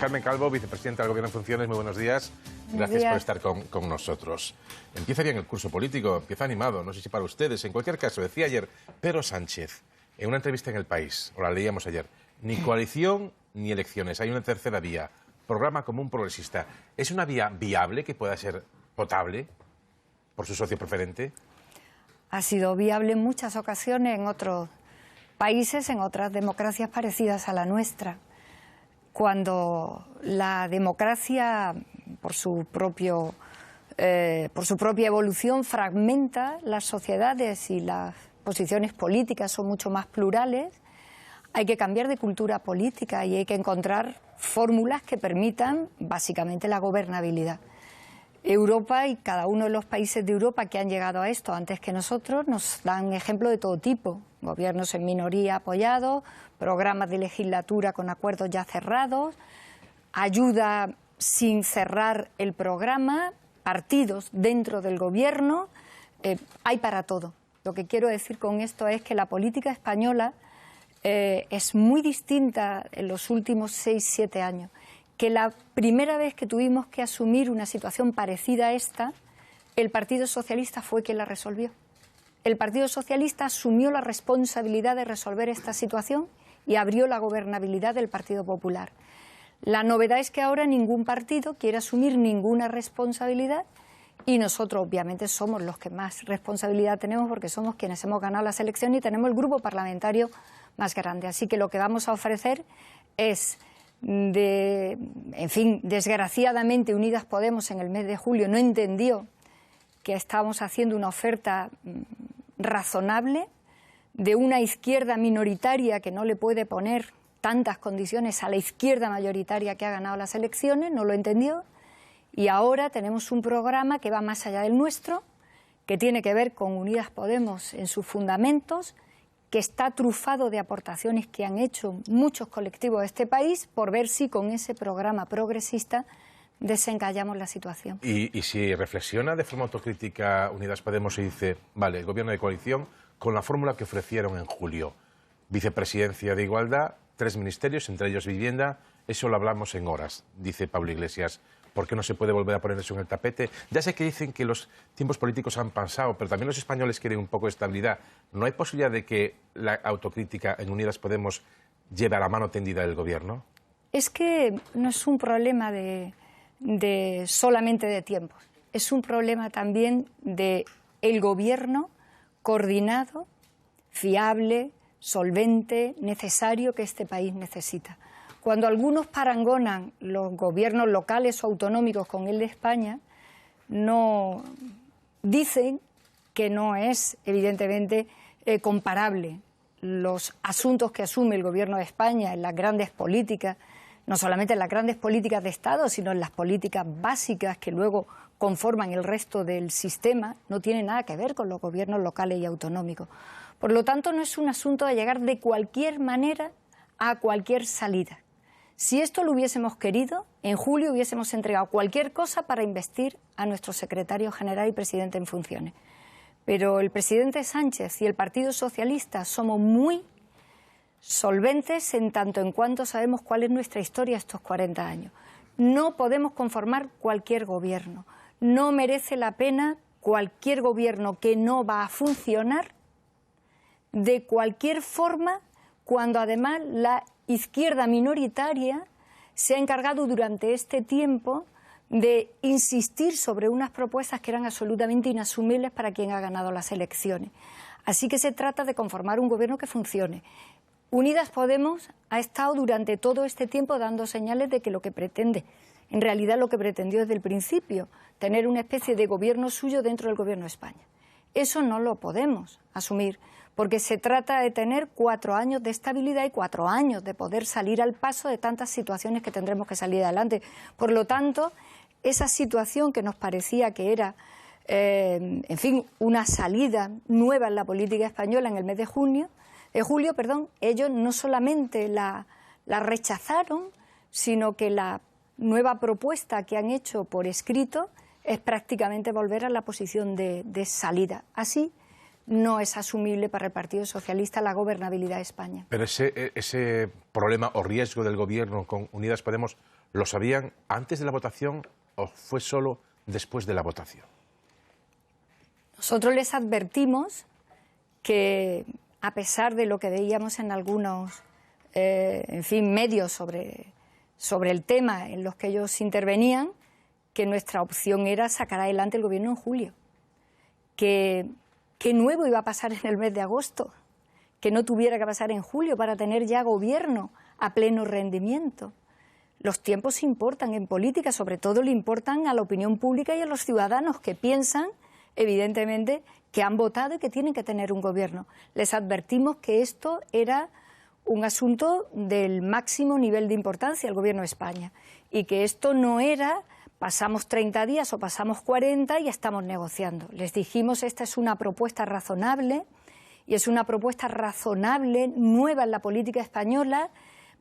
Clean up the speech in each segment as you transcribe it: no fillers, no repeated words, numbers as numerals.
Carmen Calvo, vicepresidenta del Gobierno en funciones, muy buenos días. Gracias por estar con nosotros. Empieza bien el curso político, empieza animado, no sé si para ustedes. En cualquier caso, decía ayer Pedro Sánchez, en una entrevista en El País, o la leíamos ayer, ni coalición ni elecciones, hay una tercera vía, programa común progresista. ¿Es una vía viable que pueda ser potable por su socio preferente? Ha sido viable en muchas ocasiones en otros países, en otras democracias parecidas a la nuestra. Cuando la democracia, por su propia evolución, fragmenta las sociedades y las posiciones políticas son mucho más plurales, hay que cambiar de cultura política y hay que encontrar fórmulas que permitan básicamente la gobernabilidad. Europa y cada uno de los países de Europa que han llegado a esto antes que nosotros nos dan ejemplo de todo tipo. Gobiernos en minoría apoyados, programas de legislatura con acuerdos ya cerrados, ayuda sin cerrar el programa, partidos dentro del gobierno, hay para todo. Lo que quiero decir con esto es que la política española es muy distinta en los últimos 6-7 años. Que la primera vez que tuvimos que asumir una situación parecida a esta, el Partido Socialista fue quien la resolvió. El Partido Socialista asumió la responsabilidad de resolver esta situación y abrió la gobernabilidad del Partido Popular. La novedad es que ahora ningún partido quiere asumir ninguna responsabilidad y nosotros obviamente somos los que más responsabilidad tenemos porque somos quienes hemos ganado las elecciones y tenemos el grupo parlamentario más grande. Así que lo que vamos a ofrecer es... desgraciadamente Unidas Podemos en el mes de julio no entendió que estábamos haciendo una oferta razonable de una izquierda minoritaria que no le puede poner tantas condiciones a la izquierda mayoritaria que ha ganado las elecciones, no lo entendió, y ahora tenemos un programa que va más allá del nuestro, que tiene que ver con Unidas Podemos en sus fundamentos, que está trufado de aportaciones que han hecho muchos colectivos de este país por ver si con ese programa progresista desencallamos la situación. Y si reflexiona de forma autocrítica Unidas Podemos y dice, vale, el gobierno de coalición con la fórmula que ofrecieron en julio, vicepresidencia de Igualdad, 3 ministerios, entre ellos Vivienda, eso lo hablamos en horas, dice Pablo Iglesias. ¿Por qué no se puede volver a poner eso en el tapete? Ya sé que dicen que los tiempos políticos han pasado, pero también los españoles quieren un poco de estabilidad. ¿No hay posibilidad de que la autocrítica en Unidas Podemos lleve a la mano tendida del gobierno? Es que no es un problema solamente de tiempos. Es un problema también de el gobierno coordinado, fiable, solvente, necesario que este país necesita. Cuando algunos parangonan los gobiernos locales o autonómicos con el de España, no dicen que no es evidentemente comparable los asuntos que asume el gobierno de España en las grandes políticas, no solamente en las grandes políticas de Estado, sino en las políticas básicas que luego conforman el resto del sistema, no tiene nada que ver con los gobiernos locales y autonómicos. Por lo tanto, no es un asunto de llegar de cualquier manera a cualquier salida. Si esto lo hubiésemos querido, en julio hubiésemos entregado cualquier cosa para investir a nuestro secretario general y presidente en funciones. Pero el presidente Sánchez y el Partido Socialista somos muy solventes en tanto en cuanto sabemos cuál es nuestra historia estos 40 años. No podemos conformar cualquier gobierno. No merece la pena cualquier gobierno que no va a funcionar de cualquier forma cuando además la izquierda minoritaria se ha encargado durante este tiempo de insistir sobre unas propuestas que eran absolutamente inasumibles para quien ha ganado las elecciones. Así que se trata de conformar un gobierno que funcione. Unidas Podemos ha estado durante todo este tiempo dando señales de que lo que pretende, en realidad lo que pretendió desde el principio, tener una especie de gobierno suyo dentro del gobierno de España. Eso no lo podemos asumir, porque se trata de tener 4 años de estabilidad y 4 años de poder salir al paso de tantas situaciones que tendremos que salir adelante. Por lo tanto, esa situación que nos parecía que era, una salida nueva en la política española en el mes de julio, ellos no solamente la rechazaron, sino que la nueva propuesta que han hecho por escrito es prácticamente volver a la posición de salida. Así no es asumible para el Partido Socialista la gobernabilidad de España. Pero ese problema o riesgo del Gobierno con Unidas Podemos, ¿lo sabían antes de la votación o fue solo después de la votación? Nosotros les advertimos que, a pesar de lo que veíamos en algunos medios sobre el tema en los que ellos intervenían, que nuestra opción era sacar adelante el Gobierno en julio. ¿Qué nuevo iba a pasar en el mes de agosto? Que no tuviera que pasar en julio para tener ya gobierno a pleno rendimiento. Los tiempos importan en política, sobre todo le importan a la opinión pública y a los ciudadanos que piensan, evidentemente, que han votado y que tienen que tener un gobierno. Les advertimos que esto era un asunto del máximo nivel de importancia, el Gobierno de España, y que esto no era pasamos 30 días o pasamos 40 y estamos negociando. Les dijimos, esta es una propuesta razonable, y es una propuesta razonable, nueva en la política española.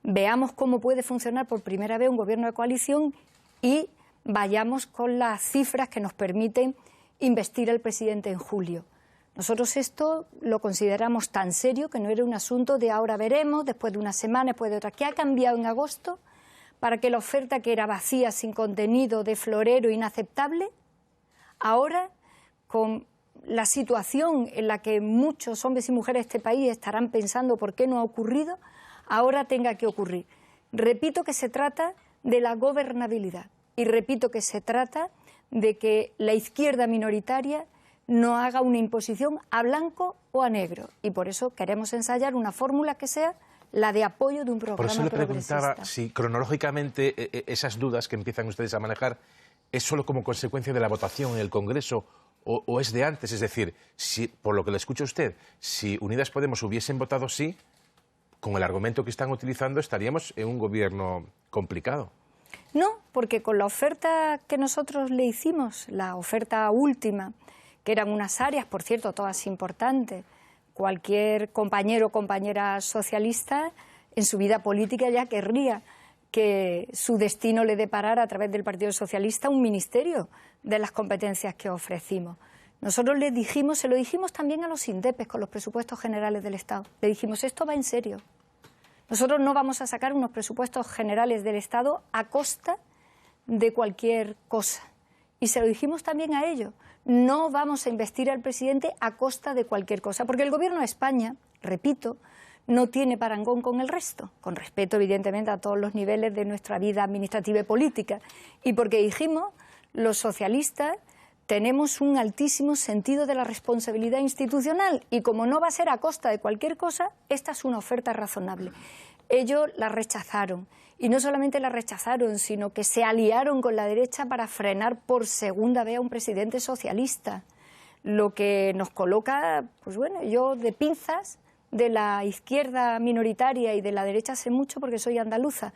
Veamos cómo puede funcionar por primera vez un gobierno de coalición y vayamos con las cifras que nos permiten investir al presidente en julio. Nosotros esto lo consideramos tan serio que no era un asunto de ahora veremos, después de una semana, después de otra. ¿Qué ha cambiado en agosto para que la oferta, que era vacía, sin contenido, de florero, inaceptable, ahora, con la situación en la que muchos hombres y mujeres de este país estarán pensando por qué no ha ocurrido, ahora tenga que ocurrir? Repito que se trata de la gobernabilidad y repito que se trata de que la izquierda minoritaria no haga una imposición a blanco o a negro, y por eso queremos ensayar una fórmula que sea la de apoyo de un programa progresista. Por eso le preguntaba si cronológicamente esas dudas que empiezan ustedes a manejar es solo como consecuencia de la votación en el Congreso o es de antes. Es decir, si, por lo que le escucho a usted, si Unidas Podemos hubiesen votado sí, con el argumento que están utilizando estaríamos en un gobierno complicado. No, porque con la oferta que nosotros le hicimos, la oferta última, que eran unas áreas, por cierto, todas importantes, cualquier compañero o compañera socialista en su vida política ya querría que su destino le deparara a través del Partido Socialista un ministerio de las competencias que ofrecimos. Nosotros les dijimos, se lo dijimos también a los INDEPes con los presupuestos generales del Estado, le dijimos, esto va en serio. Nosotros no vamos a sacar unos presupuestos generales del Estado a costa de cualquier cosa. Y se lo dijimos también a ellos. No vamos a investir al presidente a costa de cualquier cosa, porque el Gobierno de España, repito, no tiene parangón con el resto, con respeto evidentemente a todos los niveles de nuestra vida administrativa y política, y porque dijimos, los socialistas tenemos un altísimo sentido de la responsabilidad institucional, y como no va a ser a costa de cualquier cosa, esta es una oferta razonable. Ellos la rechazaron. Y no solamente la rechazaron, sino que se aliaron con la derecha para frenar por segunda vez a un presidente socialista. Lo que nos coloca, pues bueno, yo de pinzas de la izquierda minoritaria y de la derecha sé mucho porque soy andaluza.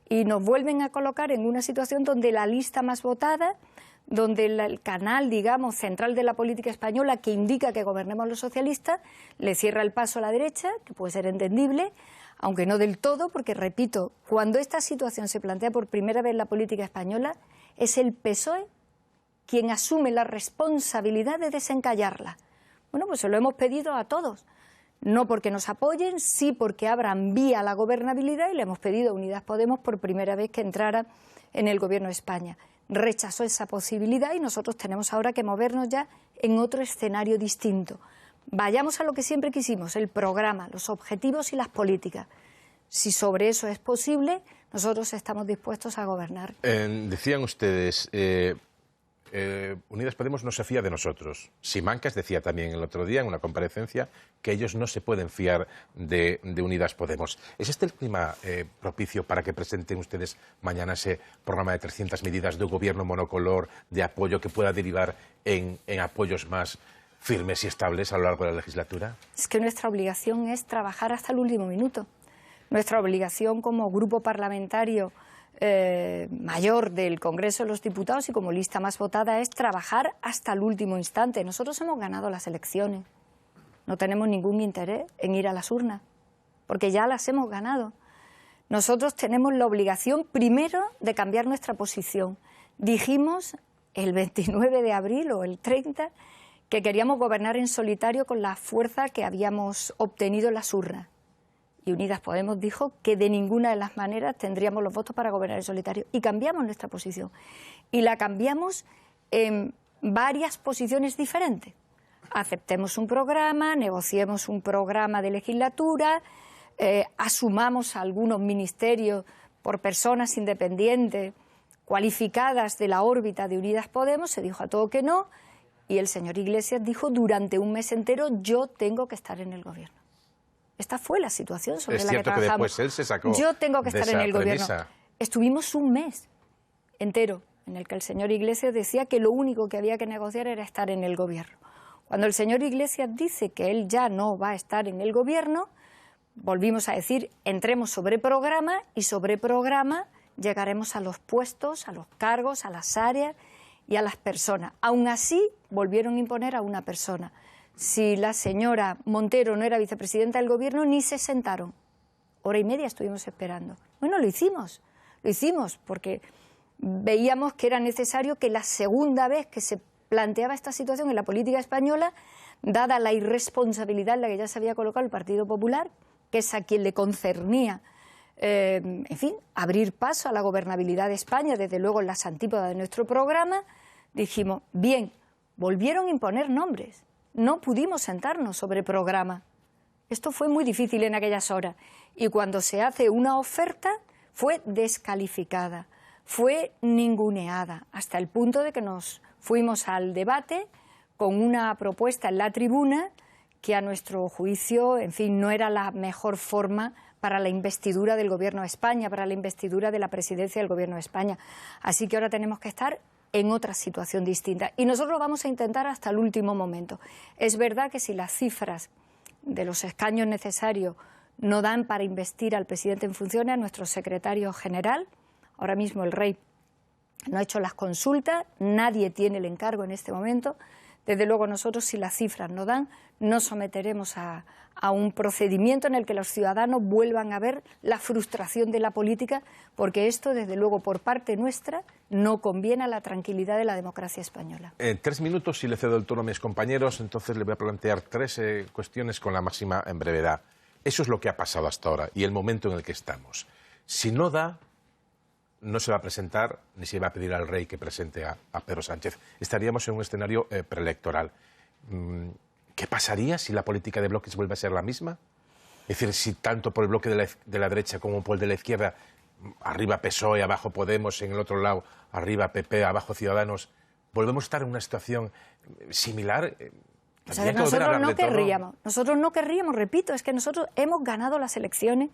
Y nos vuelven a colocar en una situación donde la lista más votada, donde el canal, digamos, central de la política española que indica que gobernemos los socialistas, le cierra el paso a la derecha, que puede ser entendible, aunque no del todo, porque, repito, cuando esta situación se plantea por primera vez en la política española, es el PSOE quien asume la responsabilidad de desencallarla. Bueno, pues se lo hemos pedido a todos, no porque nos apoyen, sí porque abran vía a la gobernabilidad, y le hemos pedido a Unidas Podemos por primera vez que entrara en el Gobierno de España. Rechazó esa posibilidad y nosotros tenemos ahora que movernos ya en otro escenario distinto. Vayamos a lo que siempre quisimos, el programa, los objetivos y las políticas. Si sobre eso es posible, nosotros estamos dispuestos a gobernar. Decían ustedes, Unidas Podemos no se fía de nosotros. Simancas decía también el otro día en una comparecencia que ellos no se pueden fiar de Unidas Podemos. ¿Es este el clima propicio para que presenten ustedes mañana ese programa de 300 medidas de un gobierno monocolor de apoyo que pueda derivar en apoyos más firmes y estables a lo largo de la legislatura? Es que nuestra obligación es trabajar hasta el último minuto. Nuestra obligación como grupo parlamentario mayor del Congreso de los Diputados y como lista más votada es trabajar hasta el último instante. Nosotros hemos ganado las elecciones. No tenemos ningún interés en ir a las urnas, porque ya las hemos ganado. Nosotros tenemos la obligación primero de cambiar nuestra posición. Dijimos el 29 de abril o el 30 que queríamos gobernar en solitario con la fuerza que habíamos obtenido en las urnas. Y Unidas Podemos dijo que de ninguna de las maneras tendríamos los votos para gobernar en solitario. Y cambiamos nuestra posición. Y la cambiamos en varias posiciones diferentes. Aceptemos un programa, negociemos un programa de legislatura, asumamos algunos ministerios por personas independientes, cualificadas de la órbita de Unidas Podemos, se dijo a todo que no, y el señor Iglesias dijo durante un mes entero: yo tengo que estar en el gobierno. Esta fue la situación sobre la que trabajamos. Es cierto que después él se sacó yo tengo que estar en el gobierno. Premisa. Estuvimos un mes entero en el que el señor Iglesias decía que lo único que había que negociar era estar en el gobierno. Cuando el señor Iglesias dice que él ya no va a estar en el gobierno, volvimos a decir: entremos sobre programa, y sobre programa llegaremos a los puestos, a los cargos, a las áreas y a las personas. Aún así, volvieron a imponer a una persona. Si la señora Montero no era vicepresidenta del gobierno, ni se sentaron. Hora y media estuvimos esperando. Bueno, lo hicimos porque veíamos que era necesario que la segunda vez que se planteaba esta situación en la política española, dada la irresponsabilidad en la que ya se había colocado el Partido Popular, que es a quien le concernía, en fin, abrir paso a la gobernabilidad de España, desde luego en las antípodas de nuestro programa, dijimos: bien, volvieron a imponer nombres, no pudimos sentarnos sobre programa. Esto fue muy difícil en aquellas horas, y cuando se hace una oferta fue descalificada, fue ninguneada, hasta el punto de que nos fuimos al debate con una propuesta en la tribuna que a nuestro juicio, en fin, no era la mejor forma para la investidura del Gobierno de España, para la investidura de la presidencia del Gobierno de España. Así que ahora tenemos que estar en otra situación distinta. Y nosotros lo vamos a intentar hasta el último momento. Es verdad que si las cifras de los escaños necesarios no dan para investir al presidente en funciones, a nuestro secretario general, ahora mismo el Rey no ha hecho las consultas, nadie tiene el encargo en este momento. Desde luego nosotros, si las cifras no dan, nos someteremos a un procedimiento en el que los ciudadanos vuelvan a ver la frustración de la política, porque esto, desde luego, por parte nuestra, no conviene a la tranquilidad de la democracia española. En 3 minutos, si le cedo el turno a mis compañeros, entonces le voy a plantear 3 cuestiones con la máxima en brevedad. Eso es lo que ha pasado hasta ahora y el momento en el que estamos. Si no da, no se va a presentar ni se va a pedir al Rey que presente a Pedro Sánchez. Estaríamos en un escenario preelectoral. ¿Qué pasaría si la política de bloques vuelve a ser la misma? Es decir, si tanto por el bloque de la derecha como por el de la izquierda, arriba PSOE, abajo Podemos, en el otro lado, arriba PP, abajo Ciudadanos, volvemos a estar en una situación similar. O sea, nosotros no querríamos, repito, es que nosotros hemos ganado las elecciones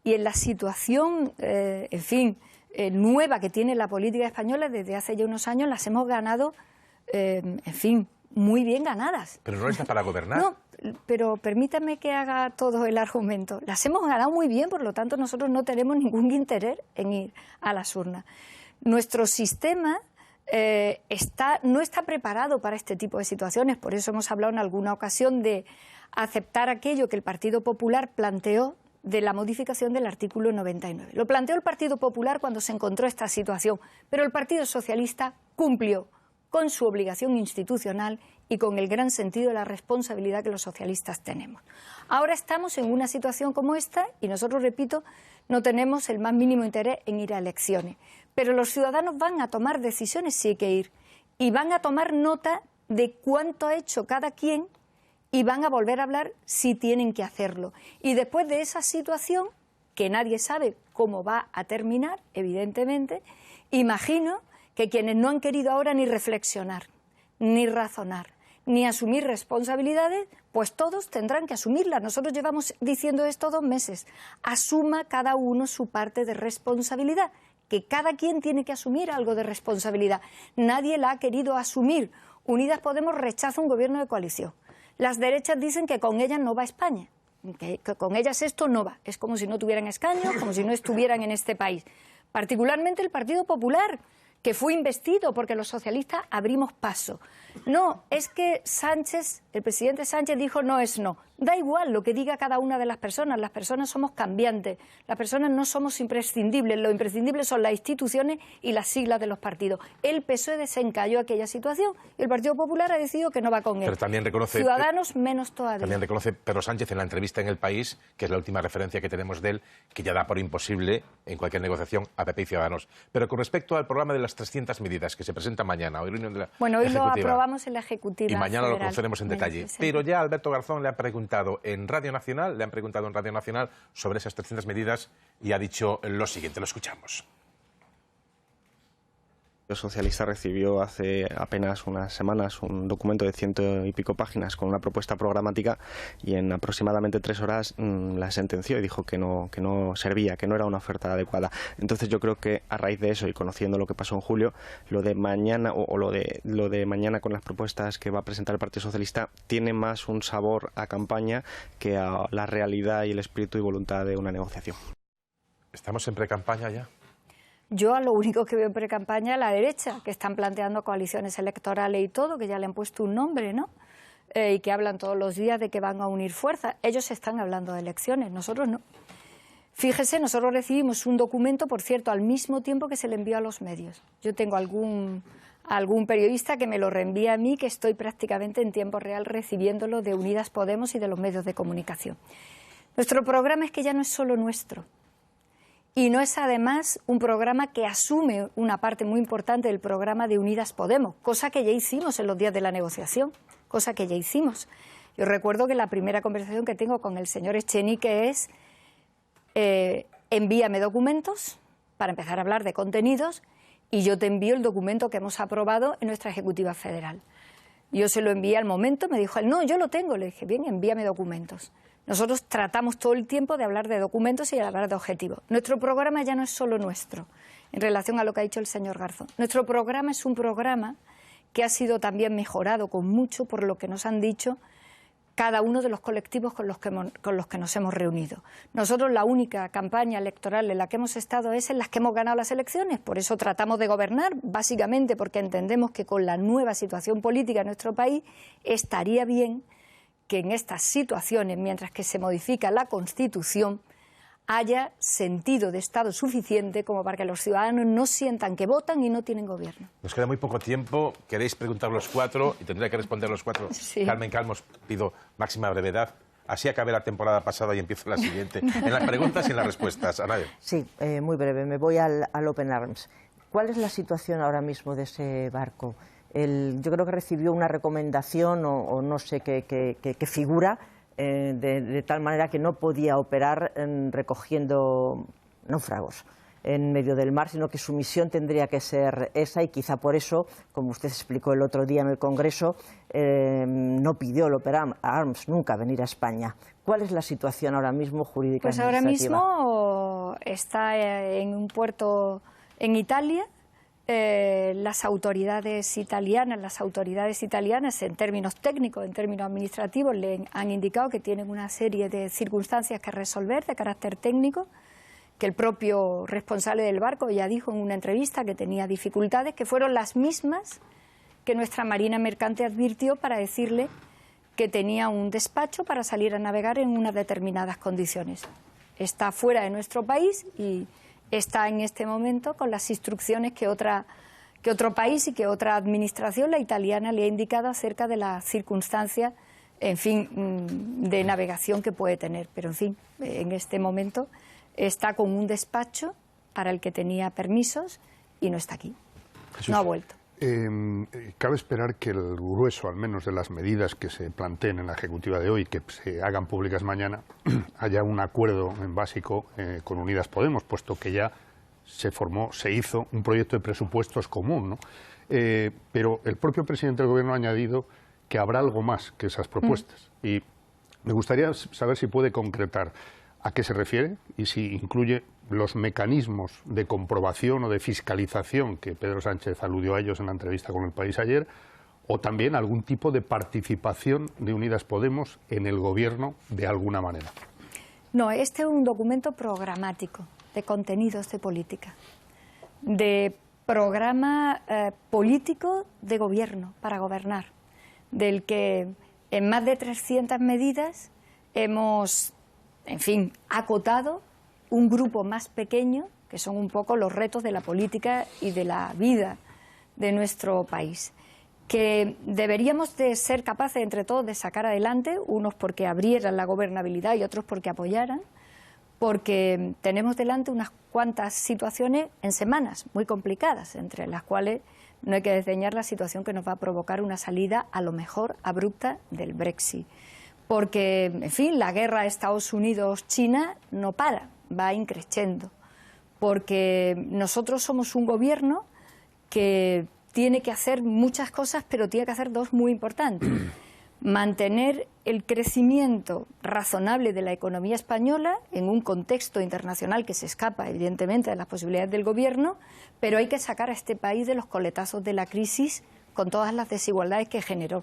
y en la situación, en fin, nueva que tiene la política española desde hace ya unos años, las hemos ganado, en fin, muy bien ganadas. Pero no está para gobernar. No, pero permítame que haga todo el argumento. Las hemos ganado muy bien, por lo tanto nosotros no tenemos ningún interés en ir a las urnas. Nuestro sistema no está preparado para este tipo de situaciones, por eso hemos hablado en alguna ocasión de aceptar aquello que el Partido Popular planteó de la modificación del artículo 99. Lo planteó el Partido Popular cuando se encontró esta situación, pero el Partido Socialista cumplió con su obligación institucional y con el gran sentido de la responsabilidad que los socialistas tenemos. Ahora estamos en una situación como esta y nosotros, repito, no tenemos el más mínimo interés en ir a elecciones, pero los ciudadanos van a tomar decisiones si hay que ir y van a tomar nota de cuánto ha hecho cada quien y van a volver a hablar si tienen que hacerlo. Y después de esa situación, que nadie sabe cómo va a terminar, evidentemente, imagino que quienes no han querido ahora ni reflexionar, ni razonar, ni asumir responsabilidades, pues todos tendrán que asumirlas. Nosotros llevamos diciendo esto 2 meses. Asuma cada uno su parte de responsabilidad, que cada quien tiene que asumir algo de responsabilidad. Nadie la ha querido asumir. Unidas Podemos rechaza un gobierno de coalición. Las derechas dicen que con ellas no va España, que con ellas esto no va. Es como si no tuvieran escaños, como si no estuvieran en este país. Particularmente el Partido Popular, que fue investido porque los socialistas abrimos paso. No, es que Sánchez, el presidente Sánchez dijo no es no. Da igual lo que diga cada una de las personas somos cambiantes, las personas no somos imprescindibles, lo imprescindible son las instituciones y las siglas de los partidos. El PSOE desencalló aquella situación y el Partido Popular ha decidido que no va con él. Pero también reconoce, Ciudadanos menos todavía. También reconoce Pedro Sánchez en la entrevista en El País, que es la última referencia que tenemos de él, que ya da por imposible en cualquier negociación a PP y Ciudadanos. Pero con respecto al programa de las 300 medidas que se presenta mañana, hoy reunión de la Bueno, hoy Ejecutiva, lo aprobamos en la Ejecutiva y mañana Federal, lo conoceremos en detalle. Pero ya Alberto Garzón le han preguntado en Radio Nacional, sobre esas 300 medidas y ha dicho lo siguiente, lo escuchamos. El socialista recibió hace apenas unas semanas un documento de 100 y pico páginas con una propuesta programática y en aproximadamente 3 horas la sentenció y dijo que no servía, que no era una oferta adecuada. Entonces yo creo que a raíz de eso y conociendo lo que pasó en julio, lo de mañana lo de mañana con las propuestas que va a presentar el Partido Socialista tiene más un sabor a campaña que a la realidad y el espíritu y voluntad de una negociación. ¿Estamos en pre-campaña ya? Yo a lo único que veo en pre-campaña es la derecha, que están planteando coaliciones electorales y todo, que ya le han puesto un nombre, ¿no? Y que hablan todos los días de que van a unir fuerzas. Ellos están hablando de elecciones, nosotros no. Fíjese, nosotros recibimos un documento, por cierto, al mismo tiempo que se le envió a los medios. Yo tengo algún periodista que me lo reenvía a mí, que estoy prácticamente en tiempo real recibiéndolo de Unidas Podemos y de los medios de comunicación. Nuestro programa es que ya no es solo nuestro. Y no es además un programa que asume una parte muy importante del programa de Unidas Podemos, cosa que ya hicimos en los días de la negociación, cosa que ya hicimos. Yo recuerdo que la primera conversación que tengo con el señor Echenique es envíame documentos para empezar a hablar de contenidos y yo te envío el documento que hemos aprobado en nuestra Ejecutiva Federal. Yo se lo envié al momento, me dijo él, no, yo lo tengo. Le dije, bien, envíame documentos. Nosotros tratamos todo el tiempo de hablar de documentos y de hablar de objetivos. Nuestro programa ya no es solo nuestro, en relación a lo que ha dicho el señor Garzón. Nuestro programa es un programa que ha sido también mejorado con mucho por lo que nos han dicho cada uno de los colectivos con los que nos hemos reunido. Nosotros la única campaña electoral en la que hemos estado es en las que hemos ganado las elecciones, por eso tratamos de gobernar, básicamente porque entendemos que con la nueva situación política en nuestro país estaría bien que en estas situaciones, mientras que se modifica la Constitución, haya sentido de Estado suficiente como para que los ciudadanos no sientan que votan y no tienen gobierno. Nos queda muy poco tiempo. Queréis preguntar los 4 y tendré que responder los 4. Sí. Carmen Calmos, pido máxima brevedad. Así acabé la temporada pasada y empiezo la siguiente. En las preguntas y en las respuestas. Anabel. Sí, muy breve. Me voy al Open Arms. ¿Cuál es la situación ahora mismo de ese barco? Yo creo que recibió una recomendación o no sé qué figura, de tal manera que no podía operar recogiendo náufragos en medio del mar, sino que su misión tendría que ser esa y quizá por eso, como usted explicó el otro día en el Congreso, no pidió el Open Arms nunca venir a España. ¿Cuál es la situación ahora mismo jurídica? Pues ahora mismo está en un puerto en Italia. Las autoridades italianas en términos técnicos, en términos administrativos, le han indicado que tienen una serie de circunstancias que resolver de carácter técnico, que el propio responsable del barco ya dijo en una entrevista que tenía dificultades, que fueron las mismas que nuestra Marina Mercante advirtió para decirle que tenía un despacho para salir a navegar en unas determinadas condiciones. Está fuera de nuestro país y está en este momento con las instrucciones que otro país y que otra administración, la italiana, le ha indicado acerca de las circunstancias, en fin, de navegación que puede tener. Pero, en fin, en este momento está con un despacho para el que tenía permisos y no está aquí. Jesús, no ha vuelto. Cabe esperar que el grueso, al menos, de las medidas que se planteen en la Ejecutiva de hoy, que se hagan públicas mañana, haya un acuerdo en básico con Unidas Podemos, puesto que ya se hizo un proyecto de presupuestos común, ¿no? Pero el propio presidente del Gobierno ha añadido que habrá algo más que esas propuestas. Y me gustaría saber si puede concretar a qué se refiere y si incluye los mecanismos de comprobación o de fiscalización que Pedro Sánchez aludió a ellos en la entrevista con El País ayer, o también algún tipo de participación de Unidas Podemos en el Gobierno de alguna manera. No, este es un documento programático de contenidos de política, de programa político de gobierno para gobernar, del que en más de 300 medidas hemos, en fin, acotado un grupo más pequeño, que son un poco los retos de la política y de la vida de nuestro país, que deberíamos de ser capaces entre todos de sacar adelante, unos porque abrieran la gobernabilidad y otros porque apoyaran, porque tenemos delante unas cuantas situaciones en semanas muy complicadas, entre las cuales no hay que desdeñar la situación que nos va a provocar una salida a lo mejor abrupta del Brexit. Porque, en fin, la guerra Estados Unidos-China no para, va increciendo. Porque nosotros somos un gobierno que tiene que hacer muchas cosas, pero tiene que hacer dos muy importantes. Mantener el crecimiento razonable de la economía española en un contexto internacional que se escapa, evidentemente, de las posibilidades del gobierno, pero hay que sacar a este país de los coletazos de la crisis con todas las desigualdades que generó.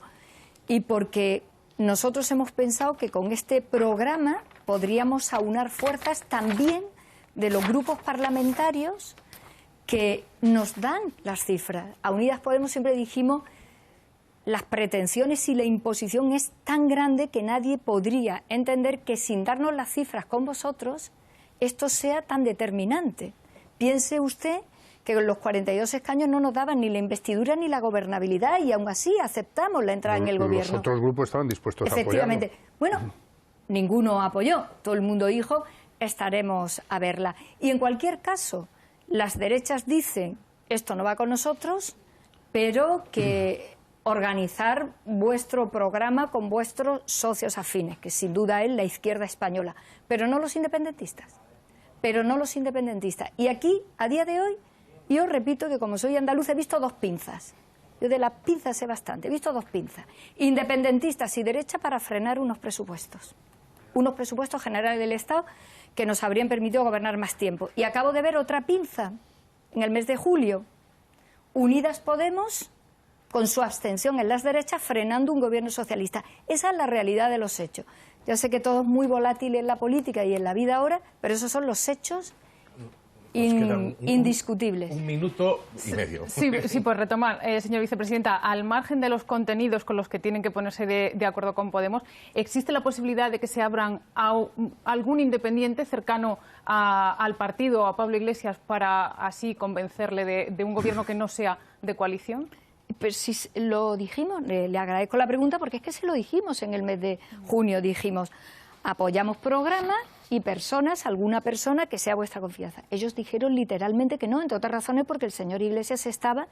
Y porque nosotros hemos pensado que con este programa podríamos aunar fuerzas también de los grupos parlamentarios que nos dan las cifras. A Unidas Podemos siempre dijimos: las pretensiones y la imposición es tan grande que nadie podría entender que sin darnos las cifras con vosotros esto sea tan determinante. Piense usted que los 42 escaños no nos daban ni la investidura ni la gobernabilidad y aún así aceptamos la entrada en el gobierno. Los otros grupos estaban dispuestos a apoyarlo. Efectivamente. Bueno, ninguno apoyó. Todo el mundo dijo: estaremos a verla. Y en cualquier caso, las derechas dicen: esto no va con nosotros, pero que organizar vuestro programa con vuestros socios afines, que sin duda es la izquierda española, pero no los independentistas. Pero no los independentistas. Y aquí, a día de hoy, yo repito que como soy andaluz he visto dos pinzas. Yo de las pinzas sé bastante, he visto dos pinzas. Independentistas y derecha para frenar unos presupuestos generales del Estado que nos habrían permitido gobernar más tiempo. Y acabo de ver otra pinza en el mes de julio. Unidas Podemos, con su abstención en las derechas, frenando un gobierno socialista. Esa es la realidad de los hechos. Ya sé que todo es muy volátil en la política y en la vida ahora, pero esos son los hechos indiscutibles. Un minuto y medio. Sí, pues retomar, señora vicepresidenta, al margen de los contenidos con los que tienen que ponerse de acuerdo con Podemos, ¿existe la posibilidad de que se abran a algún independiente cercano al partido, a Pablo Iglesias, para así convencerle de un gobierno que no sea de coalición? Pues si lo dijimos, le agradezco la pregunta, porque es que se lo dijimos en el mes de junio, dijimos: apoyamos programas y personas, alguna persona que sea vuestra confianza. Ellos dijeron literalmente que no, entre otras razones porque el señor Iglesias estaba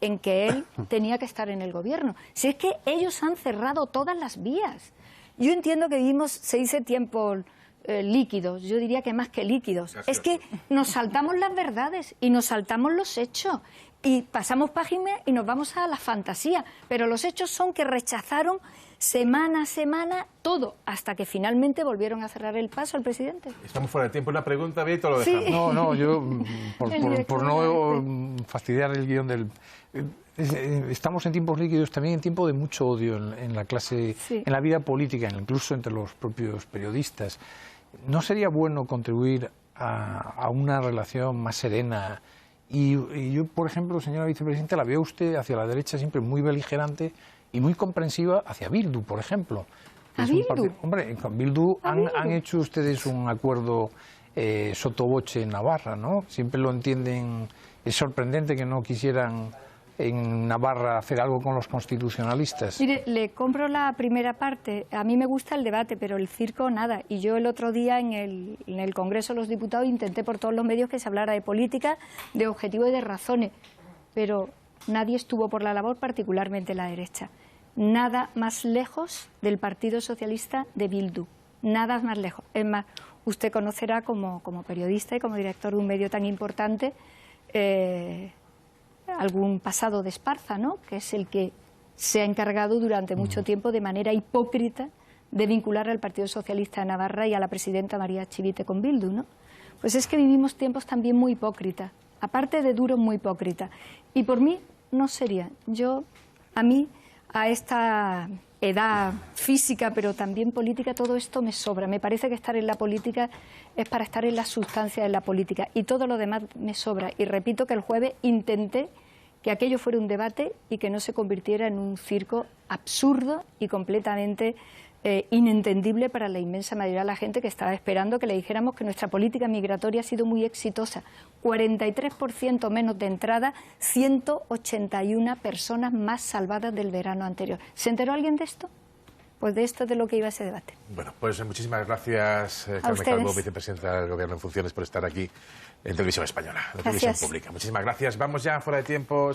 en que él tenía que estar en el gobierno. Si es que ellos han cerrado todas las vías. Yo entiendo que vivimos, se dice, tiempos líquidos, yo diría que más que líquidos. Es que nos saltamos las verdades y nos saltamos los hechos y pasamos página y nos vamos a la fantasía, pero los hechos son que rechazaron semana a semana todo, hasta que finalmente volvieron a cerrar el paso al presidente. Estamos fuera de tiempo. Una pregunta, Víctor, lo dejamos. Sí. No, yo, por no fastidiar el guión del... Estamos en tiempos líquidos, también en tiempo de mucho odio en la clase, sí, en la vida política, incluso entre los propios periodistas. ¿No sería bueno contribuir a una relación más serena? Y yo, por ejemplo, señora vicepresidenta, la veo usted hacia la derecha siempre muy beligerante y muy comprensiva hacia Bildu, por ejemplo. ¿A Bildu? Hombre, con Bildu han hecho ustedes un acuerdo sotoboche en Navarra, ¿no? Siempre lo entienden. Es sorprendente que no quisieran en Navarra hacer algo con los constitucionalistas. Mire, le compro la primera parte. A mí me gusta el debate, pero el circo nada. Y yo el otro día en el Congreso de los Diputados intenté por todos los medios que se hablara de política, de objetivos y de razones. Pero nadie estuvo por la labor, particularmente la derecha. Nada más lejos del Partido Socialista de Bildu. Nada más lejos. Es más, usted conocerá como periodista y como director de un medio tan importante algún pasado de Esparza, ¿no?, que es el que se ha encargado durante mucho tiempo de manera hipócrita de vincular al Partido Socialista de Navarra y a la presidenta María Chivite con Bildu, ¿no? Pues es que vivimos tiempos también muy hipócritas, aparte de duros, muy hipócritas. Y por mí no sería. A esta edad física, pero también política, todo esto me sobra. Me parece que estar en la política es para estar en la sustancia de la política y todo lo demás me sobra. Y repito que el jueves intenté que aquello fuera un debate y que no se convirtiera en un circo absurdo y completamente inentendible para la inmensa mayoría de la gente que estaba esperando que le dijéramos que nuestra política migratoria ha sido muy exitosa. 43% menos de entrada, 181 personas más salvadas del verano anterior. ¿Se enteró alguien de esto? Pues de esto es de lo que iba ese debate. Bueno, pues muchísimas gracias, Carmen Calvo, vicepresidenta del Gobierno en funciones, por estar aquí en Televisión Española, en Televisión Pública. Muchísimas gracias. Vamos ya fuera de tiempo.